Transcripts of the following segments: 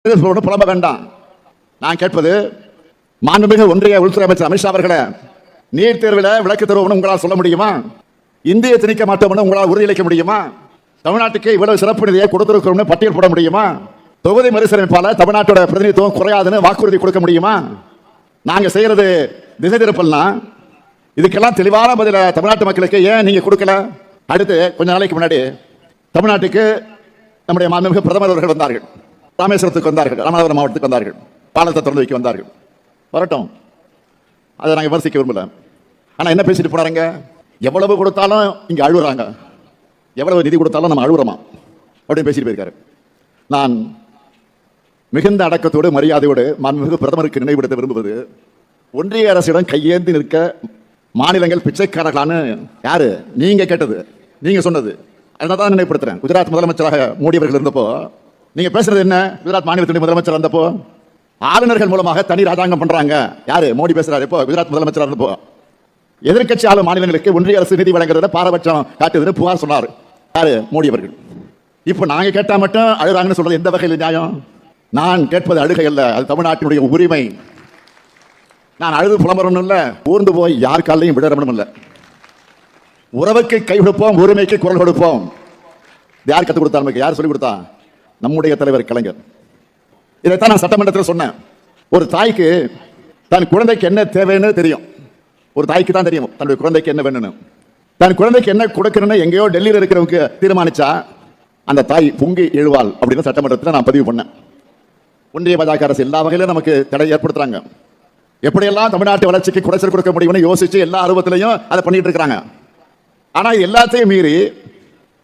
புலம்ப வேண்டாம். நான் கேட்பது, மாண்புமிகு ஒன்றிய உள்துறை அமைச்சர் அமித்ஷா அவர்களே, நீட் தேர்வில் விளக்கு தருவோம்னு உங்களால் சொல்ல முடியுமா? இந்திய திணிக்க மாட்டோம்னு உங்களால் உறுதியளிக்க முடியுமா? தமிழ்நாட்டுக்கு இவ்வளவு சிறப்பு நிதியை கொடுத்திருக்கிறோம்னு பட்டியல் போட முடியுமா? தொகுதி மறுசீரமைப்பால தமிழ்நாட்டோட பிரதிநிதித்துவம் குறையாதுன்னு வாக்குறுதி கொடுக்க முடியுமா? நாங்க செய்யறது திசை திருப்பல்னா இதுக்கெல்லாம் தெளிவான பதில தமிழ்நாட்டு மக்களுக்கு ஏன் நீங்க கொடுக்கல? அடுத்து கொஞ்ச நாளைக்கு முன்னாடி தமிழ்நாட்டுக்கு நம்முடைய மாண்புமிகு பிரதமர் அவர்கள் வந்தார்கள். ராமேஸ்வரத்துக்கு வந்தார்கள், ராமநாதபுரம் மாவட்டத்துக்கு வந்தார்கள், பாலத்தை திறந்து வைக்க வந்தார்கள். வரட்டும், அதை நாங்கள் விமர்சிக்க விரும்பல. ஆனால் என்ன பேசிட்டு போனாங்க? எவ்வளவு கொடுத்தாலும் இங்கே அழுகுறாங்க, எவ்வளவு நிதி கொடுத்தாலும் நம்ம அழுகுறோமா அப்படின்னு பேசிட்டு போயிருக்காரு. நான் மிகுந்த அடக்கத்தோடு மரியாதையோடு மாண்புமிகு பிரதமருக்கு நினைவுபடுத்த விரும்புவது, ஒன்றிய அரசிடம் கையேந்தி நிற்க மாநிலங்கள் பிச்சைக்காரர்களான்னு யாரு நீங்க கேட்டது, நீங்க சொன்னது. அதனால தான் நினைவுபடுத்துறேன். குஜராத் முதலமைச்சராக மோடி அவர்கள் இருந்தப்போ நீங்க பேசுறது என்ன? குஜராத் மாநிலத்தினுடைய முதலமைச்சர் இருந்தப்போ ஆளுநர்கள் மூலமாக தனி ராஜாங்கம் பண்றாங்க. யாரு? மோடி பேசுறாரு. இப்போ குஜராத் முதலமைச்சராக இருந்தப்போ எதிர்க்கட்சி ஆளும் மாநிலங்களுக்கு ஒன்றிய அரசு நிதி வழங்குறத பாரபட்சம் காட்டுதுன்னு புகார் சொன்னார். யாரு? மோடி அவர்கள். இப்போ நாங்க கேட்டா மட்டும் அழுறாங்கன்னு சொல்றது எந்த வகையில் நியாயம்? நான் கேட்பது அழுகை அல்ல, அது தமிழ்நாட்டினுடைய உரிமை. நான் அழுது புலம்பரணும் இல்ல, ஊர்ந்து போய் யார் காலையும் விடறணும் இல்ல. உறவுக்கு கை கொடுப்போம், உரிமைக்கு குரல் கொடுப்போம். யார் கற்றுக் கொடுத்தா? நமக்கு யார் சொல்லிக் கொடுத்தா? நம்முடைய தலைவர் கலைஞர். இதைத்தான் நான் சட்டமன்றத்தில் சொன்னேன். ஒரு தாய்க்கு தன் குழந்தைக்கு என்ன தேவைன்னு தெரியும். ஒரு தாய்க்கு தான் தெரியும் தன்னுடைய குழந்தைக்கு என்ன வேணும்னு. தன் குழந்தைக்கு என்ன கொடுக்கணும்னு எங்கேயோ டெல்லியில் இருக்கிறவங்க தீர்மானிச்சா அந்த தாய் பொங்கி எழுவாள் அப்படின்னு சட்டமன்றத்தில் நான் பதிவு பண்ணேன். ஒன்றிய பாஜக அரசு எல்லா வகையிலும் நமக்கு தடை ஏற்படுத்துறாங்க. எப்படியெல்லாம் தமிழ்நாட்டு வளர்ச்சிக்கு குறைச்சல் கொடுக்க முடியும்னு யோசிச்சு எல்லா அருவத்திலையும் அதை பண்ணிட்டு இருக்கிறாங்க. ஆனா எல்லாத்தையும் மீறி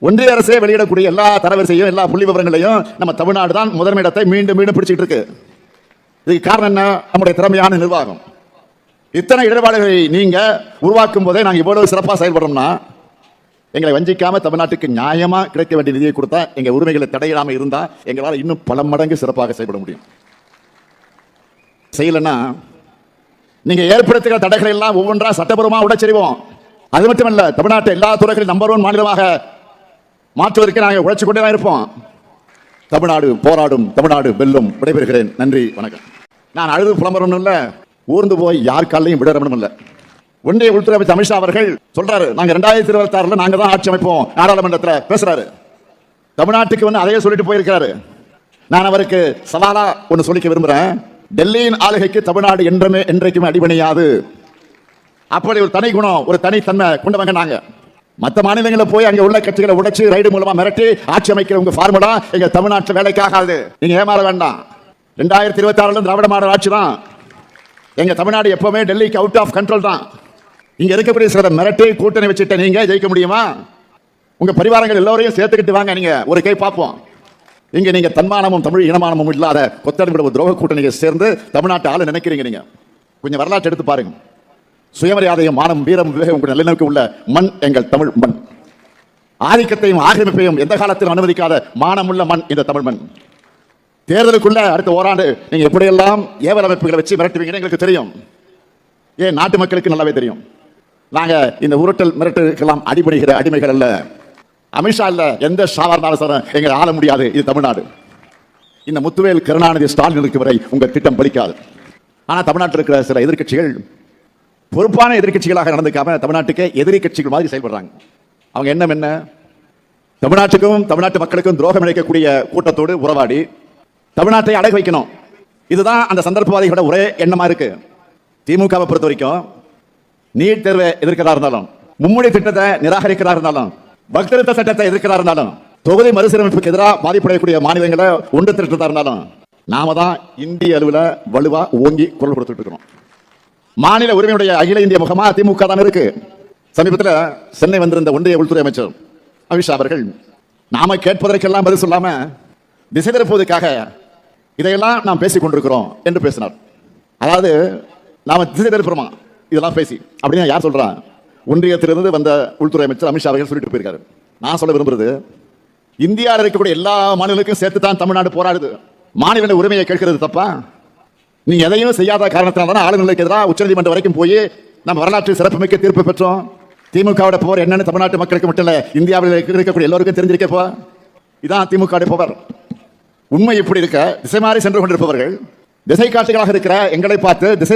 ஒன்றிய அரசே வெளியிடக்கூடிய எல்லா தரவரிசையும் எல்லா புள்ளி விவரங்களையும் நம்ம தமிழ்நாடு தான் முதன்மை இடத்தை மீண்டும் மீண்டும் பிடிச்சிட்டு இருக்கு. இதுக்கு காரணம் என்ன? நம்முடைய திறமையான நிர்வாகம். இத்தனை இடர்பாடுகளை நீங்க உருவாக்கும் போதே நாங்கள் இவ்வளவு சிறப்பாக செயல்படுறோம்னா, எங்களை வஞ்சிக்காம தமிழ்நாட்டுக்கு நியாயமா கிடைக்க வேண்டிய நிதியை கொடுத்தா, எங்க உரிமைகளை தடையிடாம இருந்தா எங்களால் இன்னும் பல மடங்கு சிறப்பாக செயல்பட முடியும். செய்யலன்னா நீங்க ஏற்படுத்துகிற தடைகளை எல்லாம் ஒவ்வொன்றா சட்டபூர்வமாக உடைச்செறிவோம். அது மட்டுமல்ல, தமிழ்நாட்டை எல்லா துறைகளிலும் நம்பர் 1 மாநிலமாக மாற்றுவதற்கு நாங்கள் உழைச்சு கொண்டே தான் இருப்போம். தமிழ்நாடு போராடும், தமிழ்நாடு வெல்லும். விடைபெறுகிறேன். நன்றி, வணக்கம். நான் அழுது புலம்பரணும் இல்ல, ஊர்ந்து போய் யார் காலையும் விடறணும் இல்ல. ஒன்றிய உள்துறை அமைச்சர் அமித்ஷா அவர்கள் சொல்றாரு, நாங்க 2026 நாங்க தான் ஆட்சி அமைப்போம் நாடாளுமன்றத்தில் பேசுறாரு. தமிழ்நாட்டுக்கு வந்து அதையே சொல்லிட்டு போயிருக்காரு. நான் அவருக்கு சவாலா ஒன்று சொல்லிக்க விரும்புறேன். டெல்லியின் ஆளுகைக்கு தமிழ்நாடு என்றைக்குமே அடிபணியாது. அப்படி ஒரு தனி குணம், ஒரு தனித்தன்மை கொண்டவங்க நாங்க. மற்ற மாநிலங்களில் போய் அங்க உள்ள கட்சிகளை உடைச்சு ரைடு மூலமா மிரட்டி ஆட்சி அமைக்கிற உங்க ஃபார்முலா எங்க தமிழ்நாட்டில் வேலைக்காகாது. நீங்க ஏமாற வேண்டாம். 2026 திராவிட மாடல் ஆட்சி தான். எங்க தமிழ்நாடு எப்பவுமே டெல்லிக்கு அவுட் ஆஃப் கண்ட்ரோல் தான். இங்க இருக்கக்கூடிய சில மிரட்டி கூட்டணி வச்சுட்டு நீங்க ஜெயிக்க முடியுமா? உங்க பரிவாரங்கள் எல்லோரையும் சேர்த்துக்கிட்டு வாங்க, நீங்க ஒரு கை பார்ப்போம். இங்க நீங்க தன்மானமும் தமிழ் இனமானமும் இல்லாத கொத்தடிமை துரோக கூட்டணியை சேர்ந்து தமிழ்நாட்டு ஆளு நினைக்கிறீங்க. நீங்க கொஞ்சம் வரலாற்று எடுத்து பாருங்க. சுயமரியாதையும் மானம் வீரம் விவேகம் நல்லிணக்கம் உள்ள மண் எங்கள் தமிழ் மண். ஆதிக்கத்தையும் ஆக்கிரமிப்பையும் எந்த காலத்திலும் அனுமதிக்காத மானமுள்ள மண் இந்த தமிழ் மண். தேர்தலுக்குள்ள அடுத்த ஓராண்டு நீங்க எப்படியெல்லாம் ஏவல் அமைப்புகளை வச்சு மிரட்டுவீங்கன்னு எங்களுக்கு தெரியும். ஏன் நாட்டு மக்களுக்கு நல்லாவே தெரியும். நாங்க இந்த உருட்டல் மிரட்டலுக்கெல்லாம் அடிபடுகிற அடிமைகள் அல்ல. அமித்ஷா இல்ல, எந்த சாதாரண சார் எங்களை ஆள முடியாது. இது தமிழ்நாடு. இந்த முத்துவேல் கருணாநிதி ஸ்டாலின் இருக்கு வரை உங்க திட்டம் பலிக்காது. ஆனா தமிழ்நாட்டில் இருக்கிற சில எதிர்கட்சிகள் பொறுப்பான எதிர்கட்சிகளாக நடந்துக்காம தமிழ்நாட்டுக்கு எதிரி கட்சிகள் மாதிரி செயல்படுறாங்க. அவங்க எண்ணம் என்ன? தமிழ்நாட்டுக்கும் தமிழ்நாட்டு மக்களுக்கும் துரோகம் இழைக்கக்கூடிய கூட்டத்தோடு உறவாடி தமிழ்நாட்டை அடகு வைக்கணும். இதுதான் அந்த சந்தர்ப்பவாதிகளோட ஒரே எண்ணமா இருக்கு. திமுகவை பொறுத்த வரைக்கும் நீட் தேர்வை எதிர்க்கிறதா இருந்தாலும், மும்மொழி திட்டத்தை நிராகரிக்கிறதா இருந்தாலும், பக்தரித்த சட்டத்தை எதிர்க்கிறதா இருந்தாலும், தொகுதி மறுசீரமைப்புக்கு எதிராக பாதிப்படையக்கூடிய மாநிலங்களை ஒன்று திரட்டதா இருந்தாலும், நாம தான் இந்திய அளவில் வலுவா ஓங்கி குரல் கொடுத்துட்டு இருக்கிறோம். மாநில உரிமையுடைய அகில இந்திய முகமா திமுக தான் இருக்கு. சமீபத்தில் சென்னை வந்திருந்த ஒன்றிய உள்துறை அமைச்சர் அமித்ஷா அவர்கள் நாம கேட்பதற்கெல்லாம் பதில் சொல்லாம திசை திருப்புவதற்காக இதையெல்லாம் நாம் பேசிக் கொண்டிருக்கிறோம் என்று பேசினார். அதாவது நாம திசை திருப்புறோமா இதெல்லாம் பேசி அப்படின்னு யார் சொல்றா? ஒன்றியத்திலிருந்து வந்த உள்துறை அமைச்சர் அமித்ஷா அவர்கள் சொல்லிட்டு போயிருக்காரு. நான் சொல்ல விரும்புறது, இந்தியாவில் இருக்கக்கூடிய எல்லா மாநிலங்களுக்கும் சேர்த்து தான் தமிழ்நாடு போராடுது. மாநில உரிமையை கேட்கிறது தப்பா? நீ எதையும் செய்யாத காரணத்தினால ஆளுநர்களுக்கு எதிராக உச்சநீதிமன்றம் வரைக்கும் போய் நம்ம வரலாற்று சிறப்புமிக்க தீர்ப்பு பெற்றோம். திமுக போர் என்னன்னு தமிழ்நாட்டு மக்களுக்கு மட்டும் இல்ல, இந்தியாவில் இருக்கக்கூடிய எல்லோருக்கும் தெரிஞ்சிருக்கப்போ இதான் திமுக பவர். உண்மை இப்படி இருக்க திசை மாறி சென்று கொண்டிருப்பவர்கள் திசை காட்டுகளாக இருக்கிற எங்களை பார்த்து திசை